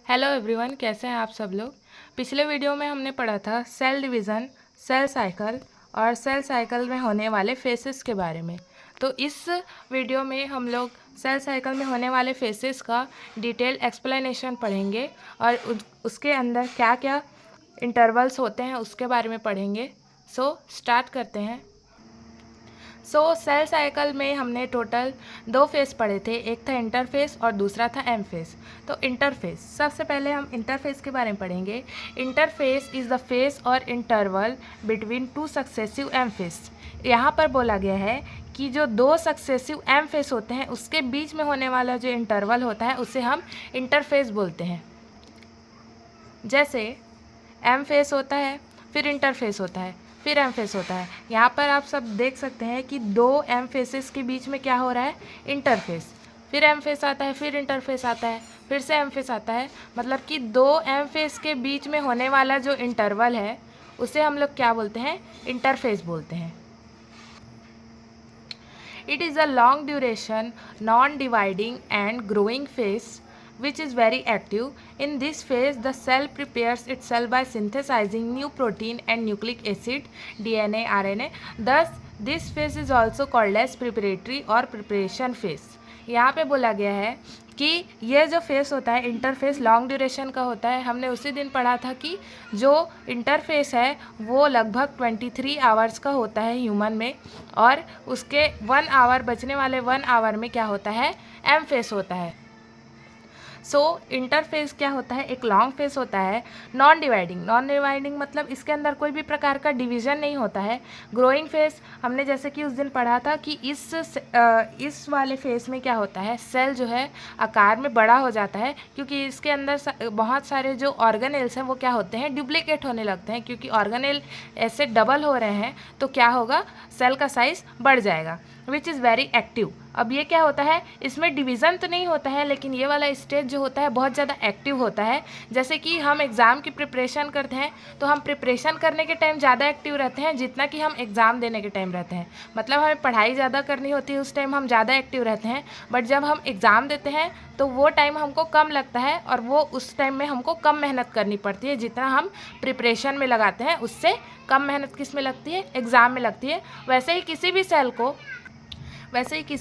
Hello everyone, कैसे हैं आप सब लोग। पिछले वीडियो में हमने पढ़ा था सेल डिवीज़न, सेल साइकिल और सेल साइकिल में होने वाले फेसेस के बारे में। तो इस वीडियो में हम लोग सेल साइकिल में होने वाले फेसेस का डिटेल एक्सप्लेनेशन पढ़ेंगे और उसके अंदर क्या क्या इंटरवल्स होते हैं उसके बारे में पढ़ेंगे। सो स्टार्ट करते हैं। सेल साइकिल में हमने टोटल 2 फेस पढ़े थे, एक था इंटरफेस और दूसरा था एम फेस। तो इंटरफेस, सबसे पहले हम इंटरफेस के बारे में पढ़ेंगे। इंटरफेस इज़ द फेस और interval between 2 successive M phase. यहाँ पर बोला गया है कि जो 2 सक्सेसिव एम फेस होते हैं उसके बीच में होने वाला जो इंटरवल होता है उसे हम इंटरफेस बोलते हैं। जैसे एम फेस होता है, फिर इंटरफेस होता है, फिर एम फेस होता है। यहाँ पर आप सब देख सकते हैं कि 2 एम फेसेस के बीच में क्या हो रहा है, इंटरफेस। फिर एम फेस आता है, फिर इंटरफेस आता है, फिर से एम फेस आता है। मतलब कि 2 एम फेस के बीच में होने वाला जो इंटरवल है उसे हम लोग क्या बोलते हैं, इंटरफेस बोलते हैं। It is a long duration, non-dividing and growing phase which is very active. In this phase, the cell prepares itself by synthesizing new protein and nucleic acid, DNA, RNA. Thus, this phase is also called as preparatory or preparation phase. यहाँ पे बोला गया है कि ये जो face होता है इंटरफेस लॉन्ग ड्यूरेशन का होता है। हमने उसी दिन पढ़ा था कि जो इंटरफेस है वो लगभग 23 आवर्स का होता है ह्यूमन में, और उसके 1 आवर बचने वाले 1 आवर में क्या होता है, एम फेस होता है। इंटरफेस क्या होता है, एक लॉन्ग फेस होता है। नॉन डिवाइडिंग मतलब इसके अंदर कोई भी प्रकार का डिवीज़न नहीं होता है। ग्रोइंग फेस हमने जैसे कि उस दिन पढ़ा था कि इस वाले फेस में क्या होता है, सेल जो है आकार में बड़ा हो जाता है, क्योंकि इसके अंदर बहुत सारे जो ऑर्गेनेल्स हैं वो क्या होते हैं, डुप्लीकेट होने लगते हैं। क्योंकि ऑर्गेनेल ऐसे डबल हो रहे हैं तो क्या होगा, सेल का साइज़ बढ़ जाएगा, विच इज़ वेरी एक्टिव। अब ये क्या होता है, इसमें डिवीज़न तो नहीं होता है, लेकिन ये वाला स्टेज जो होता है बहुत ज़्यादा एक्टिव होता है। जैसे कि हम एग्ज़ाम की प्रिपरेशन करते हैं तो हम प्रिपरेशन करने के टाइम ज़्यादा एक्टिव रहते हैं जितना कि हम एग्ज़ाम देने के टाइम रहते हैं। मतलब हमें पढ़ाई ज़्यादा करनी होती है, उस टाइम हम ज़्यादा एक्टिव रहते हैं। बट जब हम एग्ज़ाम देते हैं तो वो टाइम हमको कम लगता है, और वो उस टाइम में हमको कम मेहनत करनी पड़ती है। जितना हम प्रिपरेशन में लगाते हैं उससे कम मेहनत किस में लगती है, एग्ज़ाम में लगती है। वैसे ही किसी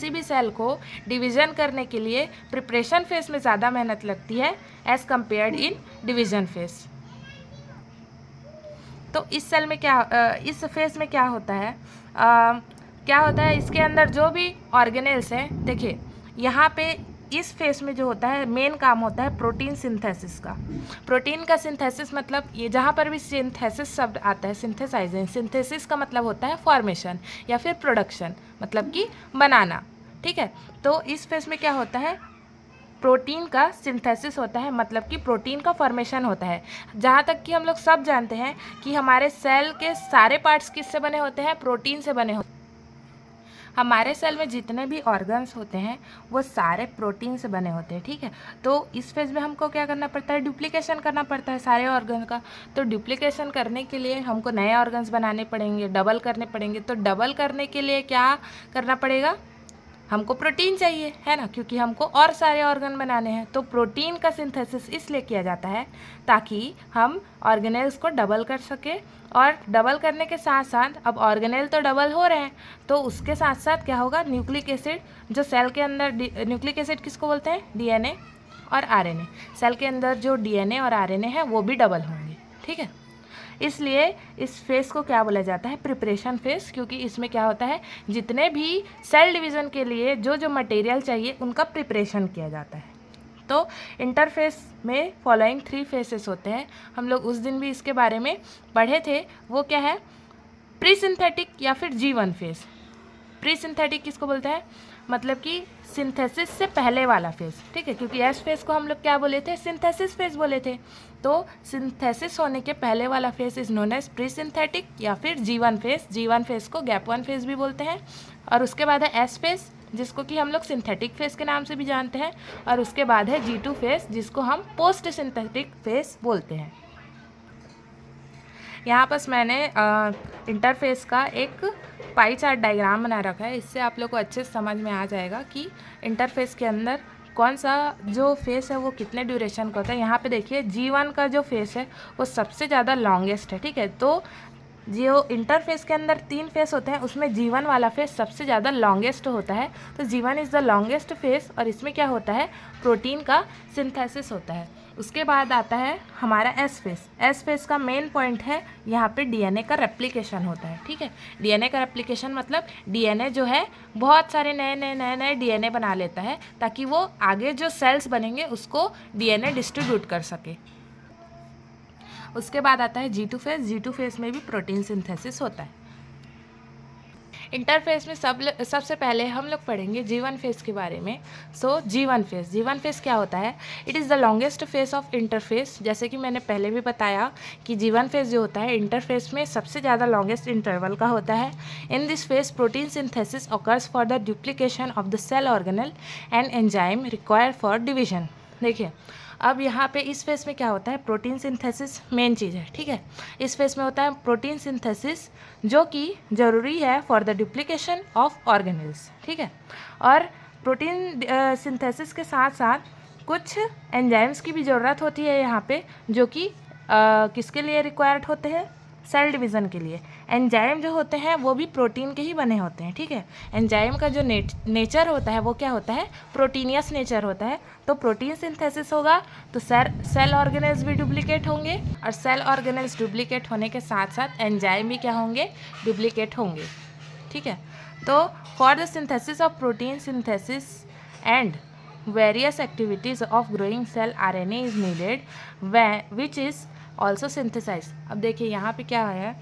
भी सेल को डिवीज़न करने के लिए प्रिपरेशन फेस में ज़्यादा मेहनत लगती है एज़ कम्पेयर्ड इन डिवीज़न फेस। तो इस फेस में क्या होता है, इसके अंदर जो भी ऑर्गेनेल्स हैं, देखिए यहाँ पे इस फेस में जो होता है मेन काम होता है प्रोटीन सिंथेसिस का। प्रोटीन का सिंथेसिस मतलब ये जहाँ पर भी सिंथेसिस शब्द आता है, सिंथेसिस का मतलब होता है फॉर्मेशन या फिर प्रोडक्शन, मतलब कि बनाना। ठीक है, तो इस फेस में क्या होता है, प्रोटीन का सिंथेसिस होता है, मतलब कि प्रोटीन का फॉर्मेशन होता है। जहाँ तक कि हम लोग सब जानते हैं कि हमारे सेल के सारे पार्ट्स किससे बने होते हैं, प्रोटीन से बने होते हैं। हमारे सेल में जितने भी ऑर्गन्स होते हैं वो सारे प्रोटीन से बने होते हैं। ठीक है, तो इस फेज में हमको क्या करना पड़ता है, डुप्लीकेशन करना पड़ता है सारे ऑर्गन का। तो डुप्लीकेशन करने के लिए हमको नए ऑर्गन्स बनाने पड़ेंगे, डबल करने पड़ेंगे। तो डबल करने के लिए क्या करना पड़ेगा, हमको प्रोटीन चाहिए, है ना, क्योंकि हमको और सारे ऑर्गन बनाने हैं। तो प्रोटीन का सिंथेसिस इसलिए किया जाता है ताकि हम ऑर्गेनेल्स को डबल कर सके। और डबल करने के साथ साथ अब ऑर्गेनेल तो डबल हो रहे हैं, तो उसके साथ साथ क्या होगा, न्यूक्लिक एसिड जो सेल के अंदर, न्यूक्लिक एसिड किसको बोलते हैं, डीएनए और आरएनए। सेल के अंदर जो डीएनए और आरएनए है वो भी डबल होंगे। ठीक है, इसलिए इस फेस को क्या बोला जाता है, प्रिपरेशन फेस, क्योंकि इसमें क्या होता है, जितने भी सेल डिवीज़न के लिए जो जो मटेरियल चाहिए उनका प्रिपरेशन किया जाता है। तो इंटरफेस में फॉलोइंग 3 फेसेस होते हैं। हम लोग उस दिन भी इसके बारे में पढ़े थे। वो क्या है, प्री सिंथेटिक या फिर G1 फेस। प्री सिंथेटिक किसको बोलते हैं, मतलब कि सिंथेसिस से पहले वाला फेज। ठीक है, क्योंकि एस फेज को हम लोग क्या बोले थे, सिंथेसिस फेज बोले थे। तो सिंथेसिस होने के पहले वाला phase is known as pre synthetic या फिर G1 फेज। G1 फेज को गैप 1 फेज भी बोलते हैं। और उसके बाद है एस फेज, जिसको कि हम लोग सिंथेटिक फेज के नाम से भी जानते हैं। और उसके बाद है G2 फेज, जिसको हम पोस्ट सिंथेटिक फेज बोलते हैं। यहाँ पर मैंने इंटरफेस का एक पाई चार्ट डायग्राम बना रखा है, इससे आप लोग को अच्छे से समझ में आ जाएगा कि इंटरफेस के अंदर कौन सा जो फेस है वो कितने ड्यूरेशन का होता है। यहाँ पे देखिए G1 का जो फेस है वो सबसे ज़्यादा लॉन्गेस्ट है, ठीक है। तो जो इंटरफेस के अंदर 3 फेस होते हैं उसमें G1 वाला फेस सबसे ज़्यादा लॉन्गेस्ट होता है। तो G1 is the longest face और इसमें क्या होता है, प्रोटीन का सिंथेसिस होता है। उसके बाद आता है हमारा एस फेस। एस फेस का मेन पॉइंट है यहाँ पे डीएनए का रेप्लिकेशन होता है, ठीक है। डीएनए का रेप्लिकेशन मतलब डीएनए जो है बहुत सारे नए डीएनए बना लेता है ताकि वो आगे जो सेल्स बनेंगे उसको डीएनए डिस्ट्रीब्यूट कर सके। उसके बाद आता है G2 फेस। G2 फेस में भी प्रोटीन सिंथेसिस होता है। इंटरफेस में सबसे पहले हम लोग पढ़ेंगे G1 फेस के बारे में। सो G1 फेस क्या होता है, it is the longest face of interface. जैसे कि मैंने पहले भी बताया कि G1 फेस जो होता है इंटरफेस में सबसे ज़्यादा लॉन्गेस्ट इंटरवल का होता है। In this phase protein synthesis occurs for the duplication of the cell organelle and enzyme required for division. देखिए अब यहाँ पे इस फेस में क्या होता है, प्रोटीन सिंथेसिस मेन चीज़ है, ठीक है। इस फेस में होता है प्रोटीन सिंथेसिस जो कि ज़रूरी है for the duplication of organelles, ठीक है। और प्रोटीन सिंथेसिस के साथ साथ कुछ एंजाइम्स की भी ज़रूरत होती है यहाँ पे, जो कि किसके लिए रिक्वायर्ड होते हैं, सेल डिवीज़न के लिए। एंजाइम जो होते हैं वो भी प्रोटीन के ही बने होते हैं, ठीक है। एंजाइम का जो नेचर होता है वो क्या होता है, प्रोटीनियस नेचर होता है। तो प्रोटीन सिंथेसिस होगा तो सेल ऑर्गेनेल्स भी डुप्लीकेट होंगे और सेल ऑर्गेनेल्स डुप्लीकेट होने के साथ साथ एंजाइम भी क्या होंगे, डुप्लीकेट होंगे, ठीक है। तो for the synthesis of protein synthesis and various activities of growing cell RNA is needed which is also synthesized। अब देखिए यहाँ पे क्या है,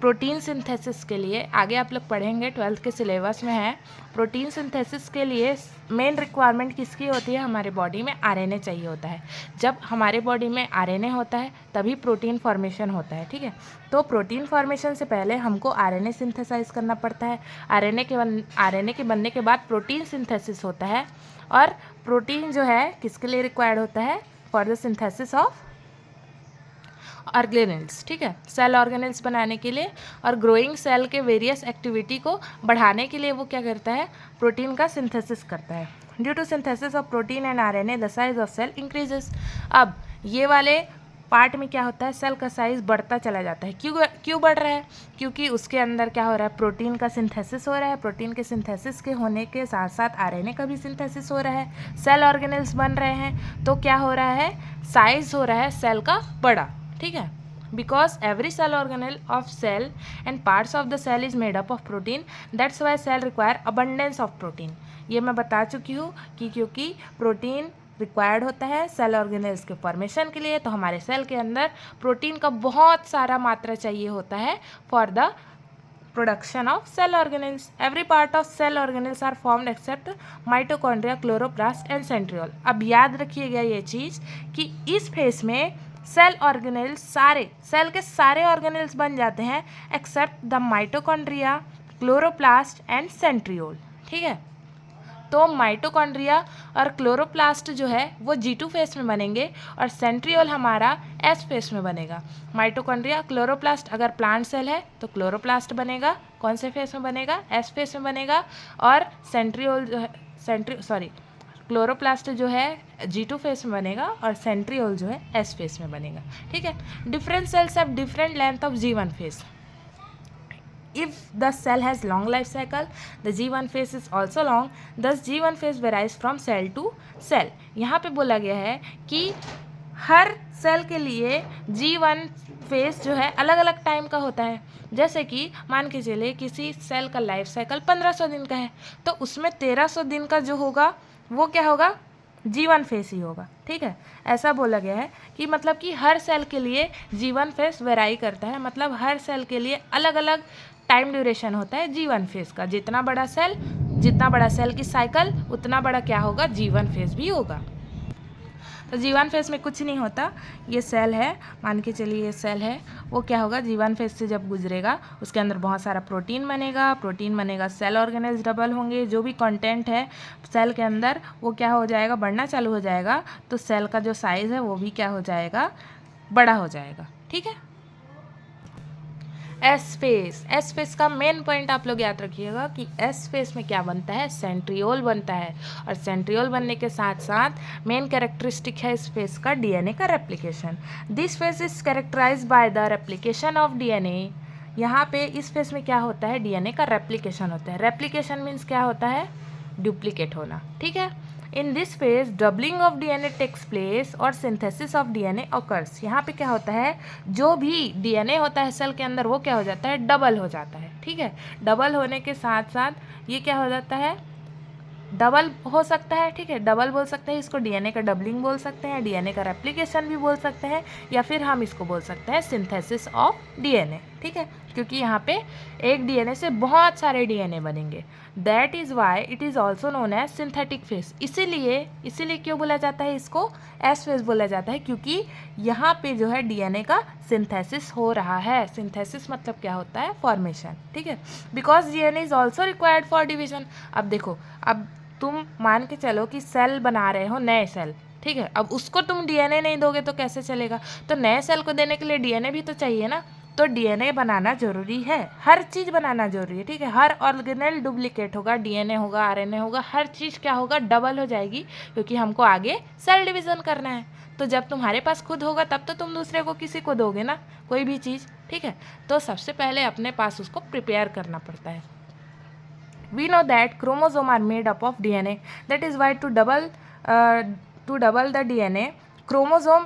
प्रोटीन सिंथेसिस के लिए आगे आप लोग पढ़ेंगे 12th के सिलेबस में है। प्रोटीन सिंथेसिस के लिए मेन रिक्वायरमेंट किसकी होती है, हमारे बॉडी में आरएनए चाहिए होता है। जब हमारे बॉडी में आरएनए होता है तभी प्रोटीन फॉर्मेशन होता है, ठीक है। तो प्रोटीन फॉर्मेशन से पहले हमको आरएनए सिंथेसाइज करना पड़ता है। आरएनए के बनने के बाद प्रोटीन सिंथेसिस होता है। और प्रोटीन जो है किसके लिए रिक्वायर्ड होता है, for the synthesis of organelles, ठीक है, सेल ऑर्गेनेल्स बनाने के लिए। और ग्रोइंग सेल के वेरियस एक्टिविटी को बढ़ाने के लिए वो क्या करता है, प्रोटीन का सिंथेसिस करता है। Due to synthesis of protein and RNA the size of cell increases. अब ये वाले पार्ट में क्या होता है, सेल का साइज़ बढ़ता चला जाता है। क्यों बढ़ रहा है, क्योंकि उसके अंदर क्या हो रहा है, प्रोटीन का सिंथेसिस हो रहा है। प्रोटीन के सिंथेसिस के होने के साथ साथ आरएनए का भी सिंथेसिस हो रहा है, सेल ऑर्गेनेल्स बन रहे हैं। तो क्या हो रहा है, साइज हो रहा है सेल का बड़ा, ठीक है। Because every cell organelle of cell and parts of the cell is made up of protein, that's why cell require abundance of protein. ये मैं बता चुकी हूँ कि क्योंकि प्रोटीन रिक्वायर्ड होता है सेल ऑर्गेनल्स के फॉर्मेशन के लिए, तो हमारे सेल के अंदर प्रोटीन का बहुत सारा मात्रा चाहिए होता है for the production of cell organelles. Every part of cell organelles are formed except mitochondria, chloroplast and centriole. अब याद रखिएगा ये चीज़ कि इस फेस में सेल ऑर्गेनल्स सारे सेल के सारे ऑर्गेनल्स बन जाते हैं except the mitochondria, chloroplast and centriole, ठीक है। तो माइटोकॉन्ड्रिया और क्लोरोप्लास्ट जो है वो G2 फेस में बनेंगे और सेंट्रियोल हमारा S फेस में बनेगा। माइटोकॉन्ड्रिया, क्लोरोप्लास्ट अगर प्लांट सेल है तो क्लोरोप्लास्ट बनेगा, कौन से फेस में बनेगा, S फेस में बनेगा। और सेंट्रियोल जो है क्लोरोप्लास्ट जो है G2 फेस में बनेगा और सेंट्रियोल जो है S फेस में बनेगा, ठीक है। Different cells have different length of G1 face. If the cell has long life cycle, the G1 phase is also long. Thus G1 phase varies from cell to cell. यहाँ पे बोला गया है कि हर सेल के लिए G1 फेस जो है अलग अलग टाइम का होता है। जैसे कि मान के चले किसी सेल का लाइफ साइकिल 1500 दिन का है, तो उसमें 1300 दिन का जो होगा वो क्या होगा, G1 फेस ही होगा, ठीक है। ऐसा बोला गया है कि मतलब कि हर सेल के लिए G1 फेस वेराई करता है, मतलब हर सेल के लिए अलग अलग टाइम ड्यूरेशन होता है G1 फेस का। जितना बड़ा सेल की साइकिल उतना बड़ा क्या होगा, G1 फेस भी होगा। तो G1 फेस में कुछ नहीं होता, ये सेल है, मान के चलिए ये सेल है, वो क्या होगा, G1 फेस से जब गुजरेगा उसके अंदर बहुत सारा प्रोटीन बनेगा, सेल ऑर्गेनल्स डबल होंगे, जो भी कंटेंट है सेल के अंदर वो क्या हो जाएगा, बढ़ना चालू हो जाएगा। तो सेल का जो साइज़ है वो भी क्या हो जाएगा, बड़ा हो जाएगा, ठीक है। एस फेस का मेन पॉइंट आप लोग याद रखिएगा कि एस फेस में क्या बनता है, सेंट्रियोल बनता है, और सेंट्रियोल बनने के साथ साथ मेन कैरेक्टरिस्टिक है इस फेस का डीएनए का replication. This phase is characterize by the replication of DNA. यहाँ पे इस फेस में क्या होता है, डीएनए का रेप्लिकेशन होता है। रेप्लिकेशन मीन्स क्या होता है, डुप्लीकेट होना, ठीक है। In this phase doubling of DNA takes place और सिंथेसिस ऑफ डीएनए ऑकर्स। यहाँ पे क्या होता है, जो भी डीएनए होता है सेल के अंदर वो क्या हो जाता है, डबल हो जाता है, ठीक है। डबल होने के साथ साथ ये क्या हो जाता है, डबल हो सकता है, ठीक है, डबल बोल सकते हैं इसको, डीएनए का डबलिंग बोल सकते हैं, डीएनए का रेप्लिकेशन भी बोल सकते हैं, या फिर हम इसको बोल सकते हैं सिंथेसिस ऑफ डीएनए, ठीक है, क्योंकि यहाँ पे एक डीएनए से बहुत सारे डीएनए बनेंगे। That is why it is also known as synthetic phase. इसीलिए क्यों बोला जाता है इसको एस फेस बोला जाता है, क्योंकि यहाँ पे जो है डीएनए का सिंथेसिस हो रहा है। सिंथेसिस मतलब क्या होता है, फॉर्मेशन, ठीक है। Because DNA is also required for division. अब देखो, अब तुम मान के चलो कि सेल बना रहे हो, नए सेल, ठीक है, अब उसको तुम डीएनए नहीं दोगे तो कैसे चलेगा, तो नए सेल को देने के लिए डीएनए भी तो चाहिए ना, तो डीएनए बनाना जरूरी है, हर चीज़ बनाना जरूरी है, ठीक है। हर ऑर्गेनेल डुप्लीकेट होगा, डीएनए होगा, आरएनए होगा, हर चीज़ क्या होगा, डबल हो जाएगी, क्योंकि हमको आगे सेल डिवीज़न करना है। तो जब तुम्हारे पास खुद होगा तब तो तुम दूसरे को किसी को दोगे ना कोई भी चीज़, ठीक है। तो सबसे पहले अपने पास उसको प्रिपेयर करना पड़ता है। We know that chromosome are made up of DNA. That is why to double the DNA, chromosome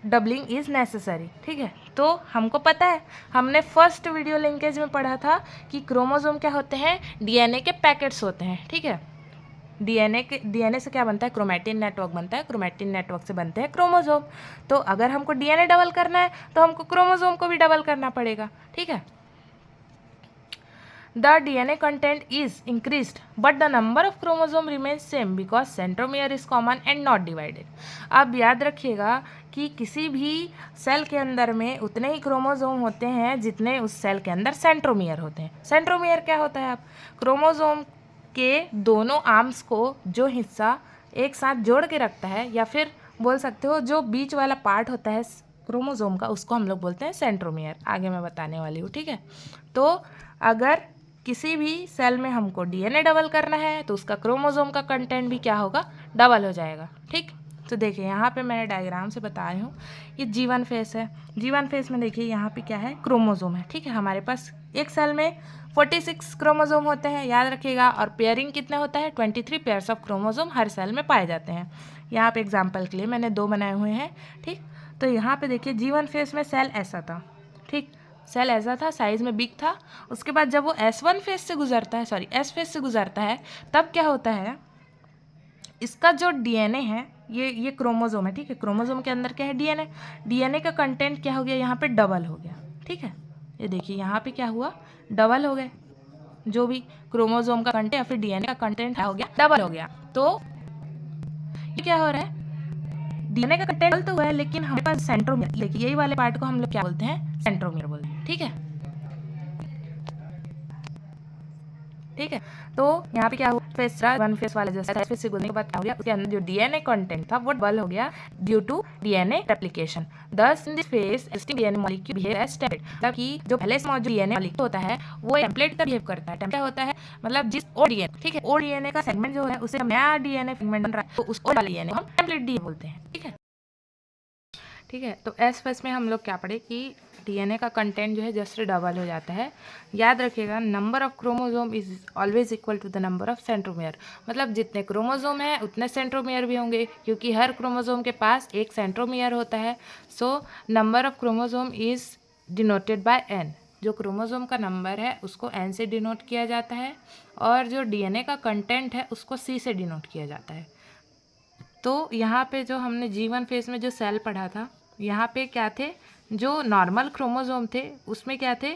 doubling is necessary, ठीक है। तो हमको पता है, हमने फर्स्ट वीडियो लिंकेज में पढ़ा था कि क्रोमोसोम क्या होते हैं, डीएनए के पैकेट्स होते हैं, ठीक है। डीएनए से क्या बनता है, क्रोमैटिन नेटवर्क बनता है, क्रोमैटिन नेटवर्क से बनते हैं क्रोमोसोम। तो अगर हमको डीएनए डबल करना है तो हमको क्रोमोसोम को भी डबल करना पड़ेगा, ठीक है। The DNA content is increased, but the number of chromosome remains same because centromere is common and not divided. अब याद रखिएगा कि किसी भी सेल के अंदर में उतने ही क्रोमोसोम होते हैं जितने उस सेल के अंदर सेंट्रोमियर होते हैं। सेंट्रोमियर क्या होता है, आप क्रोमोसोम के दोनों आर्म्स को जो हिस्सा एक साथ जोड़ के रखता है, या फिर बोल सकते हो जो बीच वाला पार्ट होता है क्रोमोसोम का, उसको हम लोग बोलते हैं सेंट्रोमियर। आगे मैं बताने वाली हूँ, ठीक है। तो अगर किसी भी सेल में हमको डीएनए डबल करना है तो उसका क्रोमोसोम का कंटेंट भी क्या होगा, डबल हो जाएगा, ठीक। तो देखिए यहाँ पे मैंने डायग्राम से बता रही हूँ, ये G1 फेस है। G1 फेस में देखिए यहाँ पे क्या है, क्रोमोसोम है, ठीक है। हमारे पास एक सेल में 46 क्रोमोसोम होते हैं, याद रखिएगा, और पेयरिंग कितना होता है, 23 पेयर्स ऑफ क्रोमोसोम हर सेल में पाए जाते हैं। यहाँ पे एग्जाम्पल के लिए मैंने 2 बनाए हुए हैं, ठीक। तो यहाँ पे देखिए G1 फेस में सेल ऐसा था, ठीक, सेल ऐसा था, साइज में बिग था। उसके बाद जब वो S1 फेस से गुजरता है, सॉरी S फेस से गुजरता है, तब क्या होता है, इसका जो डीएनए है, ये क्रोमोसोम है, ठीक है। क्रोमोसोम के अंदर क्या है, डीएनए। डीएनए का कंटेंट क्या हो गया, यहाँ पे डबल हो गया, ठीक है। ये देखिए यहाँ पे क्या हुआ, डबल हो गए, जो भी क्रोमोसोम का कंटेंट या फिर डीएनए का कंटेंट हो गया, डबल हो गया। तो ये क्या हो रहा है, डीएनए का कंटेंट डबल तो हुआ है, लेकिन हमारे पास सेंट्रोमियर, देखिए यही वाले पार्ट को हम लोग क्या बोलते हैं, सेंट्रोमियर बोलते हैं, ठीक है, ठीक है। तो यहाँ पे क्या हुआ, वन फेस वाला जो है फेस से गुजरने के बाद क्या हो गया, उसके अंदर जो डीएनए कंटेंट था वो डबल हो गया due to DNA replication. Thus in this phase existing DNA molecule behave as template, मतलब कि जो पहले से मौजूद डीएनए मॉलिक्यूल होता है वो टेम्पलेट का बिहेव करता है। टेम्पलेट होता है मतलब जिस ओ डीएनए, ठीक है, ओ डीएनए का सेगमेंट जो है उसे नया डीएनए सेगमेंट बन रहा है, तो उस ओ वाले डीएनए को हम टेम्पलेट डीएनए बोलते हैं, ठीक है, ठीक है। तो एस फेस में हम लोग क्या पढ़े कि डीएनए का कंटेंट जो है जस्ट डबल हो जाता है। याद रखिएगा, number of chromosome is always equal to the number of centromere, मतलब जितने क्रोमोसोम हैं उतने सेंट्रोमियर भी होंगे, क्योंकि हर क्रोमोसोम के पास एक सेंट्रोमियर होता है। So number of chromosome is denoted by N. जो क्रोमोसोम का नंबर है उसको एन से डिनोट किया जाता है, और जो डीएनए का कंटेंट है उसको सी से डिनोट किया जाता है। तो यहाँ पे जो हमने G1 फेस में जो सेल पढ़ा था, यहाँ पे क्या थे, जो नॉर्मल क्रोमोसोम थे उसमें क्या थे,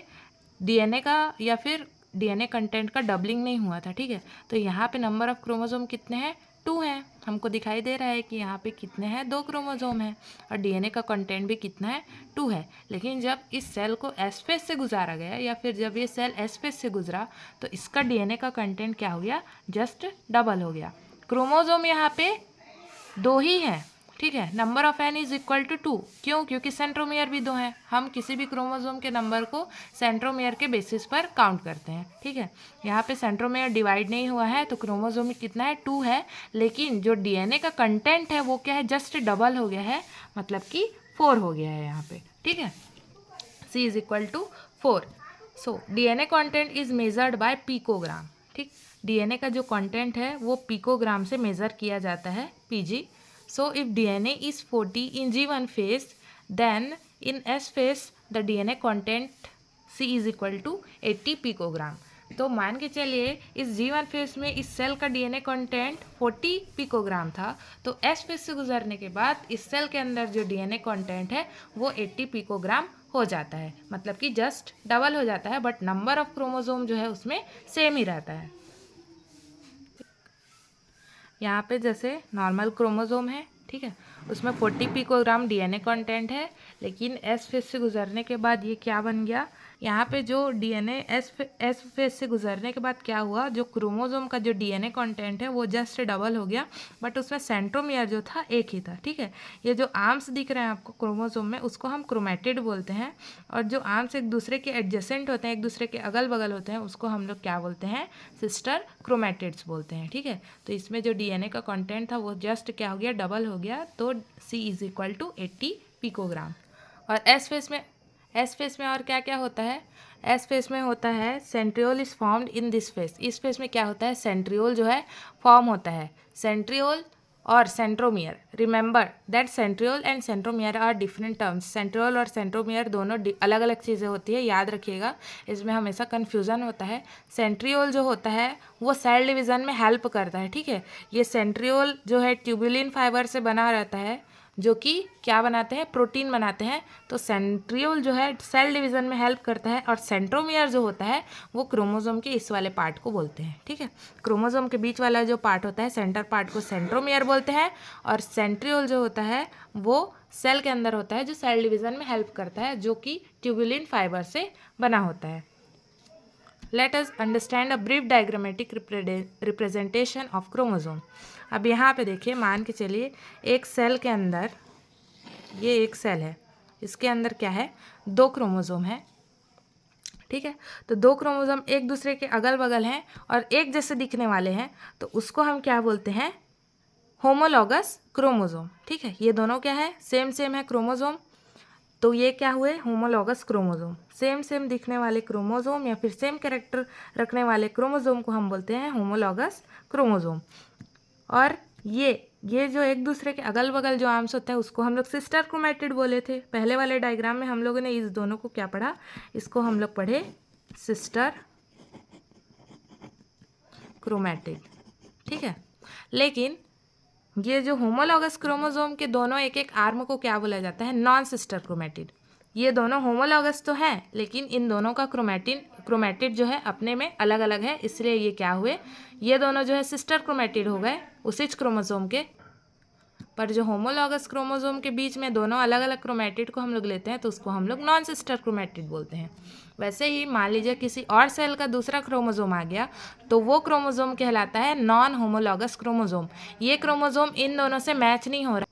डीएनए का या फिर डीएनए कंटेंट का डबलिंग नहीं हुआ था, ठीक है। तो यहाँ पे नंबर ऑफ क्रोमोसोम कितने हैं, 2 हैं। हमको दिखाई दे रहा है कि यहाँ पे कितने हैं, 2 क्रोमोसोम हैं, और डीएनए का कंटेंट भी कितना है, 2 है। लेकिन जब इस सेल को एस फेस से गुजारा गया, या फिर जब ये सेल एस फेस से गुजरा, तो इसका डीएनए का कंटेंट क्या हो गया, जस्ट डबल हो गया। क्रोमोसोम यहाँ पे 2 ही हैं, ठीक है। Number of N is equal to 2, क्यों? क्योंकि सेंट्रोमियर भी 2 हैं। हम किसी भी क्रोमोसोम के नंबर को सेंट्रोमियर के बेसिस पर काउंट करते हैं, ठीक है। यहाँ पे सेंट्रोमियर डिवाइड नहीं हुआ है तो क्रोमोसोम में कितना है? 2 है, लेकिन जो डीएनए का कंटेंट है वो क्या है? जस्ट डबल हो गया है, मतलब कि 4 हो गया है यहाँ पे, ठीक है। C is equal to 4। So DNA content is measured by picogram, ठीक। डीएनए का जो कंटेंट है वो पिकोग्राम से मेजर किया जाता है, PG। So if DNA is 40 in G1 phase, then in S phase the DNA content C is equal to 80 picogram। तो मान के चलिए इस G1 फेज में इस सेल का DNA कंटेंट 40 पिकोग्राम था, तो S फेज से गुजरने के बाद इस सेल के अंदर जो DNA कंटेंट है वो 80 पिकोग्राम हो जाता है, मतलब कि जस्ट डबल हो जाता है, बट नंबर ऑफ क्रोमोसोम जो है उसमें सेम ही रहता है। यहाँ पे जैसे नॉर्मल क्रोमोसोम है, ठीक है, उसमें 40 पिकोग्राम डीएनए कंटेंट है, लेकिन एस फेज से गुजरने के बाद ये क्या बन गया? यहाँ पे जो डीएनए एस फेज से गुजरने के बाद क्या हुआ? जो क्रोमोसोम का जो डीएनए कंटेंट है वो जस्ट डबल हो गया, बट उसमें सेंट्रोमियर जो था एक ही था, ठीक है। ये जो आर्म्स दिख रहे हैं आपको क्रोमोसोम में, उसको हम क्रोमेटिड बोलते हैं, और जो आर्म्स एक दूसरे के एडजेसेंट होते हैं, एक दूसरे के अगल बगल होते हैं, उसको हम लोग क्या बोलते हैं? सिस्टर क्रोमेटिड्स बोलते हैं, ठीक है। तो इसमें जो डीएनए का कंटेंट था वो जस्ट क्या हो गया? डबल हो गया, तो C is equal to 80 picogram. और एस फेज में और क्या क्या होता है? एस फेज में होता है centriole is formed in this phase. इस फेज में क्या होता है? सेंट्रियोल जो है फॉर्म होता है। सेंट्रियोल और centromere, remember that centriole and centromere are different terms. Centriole और सेंट्रोमियर दोनों अलग अलग चीज़ें होती है, याद रखिएगा, इसमें हमेशा कन्फ्यूज़न होता है। सेंट्रियोल जो होता है वो सेल डिवीज़न में हेल्प करता है, ठीक है। ये सेंट्रियोल जो है ट्यूबुलिन फाइबर से बना रहता है, जो कि क्या बनाते हैं? प्रोटीन बनाते हैं। तो सेंट्रियोल जो है सेल डिवीज़न में हेल्प करता है, और सेंट्रोमियर जो होता है वो क्रोमोसोम के इस वाले पार्ट को बोलते हैं, ठीक है। क्रोमोसोम के बीच वाला जो पार्ट होता है, सेंटर पार्ट को सेंट्रोमियर बोलते हैं, और सेंट्रियोल जो होता है वो सेल के अंदर होता है, जो सेल डिवीज़न में हेल्प करता है, जो कि ट्यूबुलिन फाइबर से बना होता है। Let us understand a brief diagrammatic representation of chromosome. अब यहाँ पे देखिए, मान के चलिए एक सेल के अंदर, ये एक सेल है, इसके अंदर क्या है? 2 क्रोमोसोम है, ठीक है। तो 2 क्रोमोसोम एक दूसरे के अगल बगल हैं और एक जैसे दिखने वाले हैं, तो उसको हम क्या बोलते हैं? होमोलॉगस क्रोमोसोम, ठीक है। ये दोनों क्या है? सेम है क्रोमोसोम, तो ये क्या हुए? Homologous chromosome. सेम दिखने वाले क्रोमोसोम या फिर सेम कैरेक्टर रखने वाले क्रोमोसोम को हम बोलते हैं होमोलॉगस क्रोमोसोम। और ये जो एक दूसरे के अगल बगल जो आर्म्स होता है उसको हम लोग सिस्टर क्रोमेटिड बोले थे। पहले वाले डायग्राम में हम लोगों ने इस दोनों को क्या पढ़ा? इसको हम लोग पढ़े सिस्टर क्रोमेटिड, ठीक है। लेकिन ये जो होमोलॉगस क्रोमोसोम के दोनों एक एक आर्म को क्या बोला जाता है? Non sister chromatid. ये दोनों होमोलॉगस तो हैं, लेकिन इन दोनों का क्रोमेटिड जो है अपने में अलग अलग है, इसलिए ये क्या हुए? ये दोनों जो है सिस्टर क्रोमेटिड हो गए उसी क्रोमोसोम के। पर जो होमोलॉगस क्रोमोसोम के बीच में दोनों अलग अलग क्रोमेटिड को हम लोग लेते हैं, तो उसको हम लोग नॉन सिस्टर क्रोमेटिड बोलते हैं। वैसे ही मान लीजिए किसी और सेल का दूसरा क्रोमोसोम आ गया, तो वो क्रोमोसोम कहलाता है नॉन होमोलॉगस क्रोमोसोम। ये क्रोमोसोम इन दोनों से मैच नहीं हो रहा,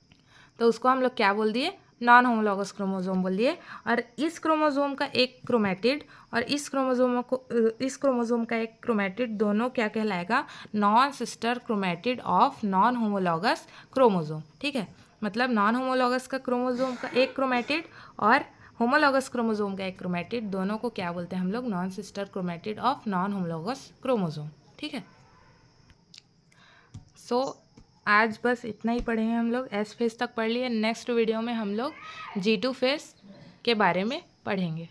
तो उसको हम लोग क्या बोल दिए? नॉन होमोलॉगस क्रोमोसोम बोल दिए। और इस क्रोमोसोम का एक क्रोमेटिड और इस क्रोमोसोम का एक क्रोमेटिड दोनों क्या कहलाएगा? Non sister chromatid of non homologous chromosome, ठीक है। मतलब नॉन होमोलॉगस का क्रोमोसोम का एक क्रोमेटिड और होमोलॉगस क्रोमोसोम का एक क्रोमेटिड, दोनों को क्या बोलते हैं हम लोग? Non sister chromatid of non homologous chromosome, ठीक है। सो आज बस इतना ही पढ़ेंगे हम लोग। एस फेज तक पढ़ लिए। नेक्स्ट वीडियो में हम लोग G2 फेज के बारे में पढ़ेंगे।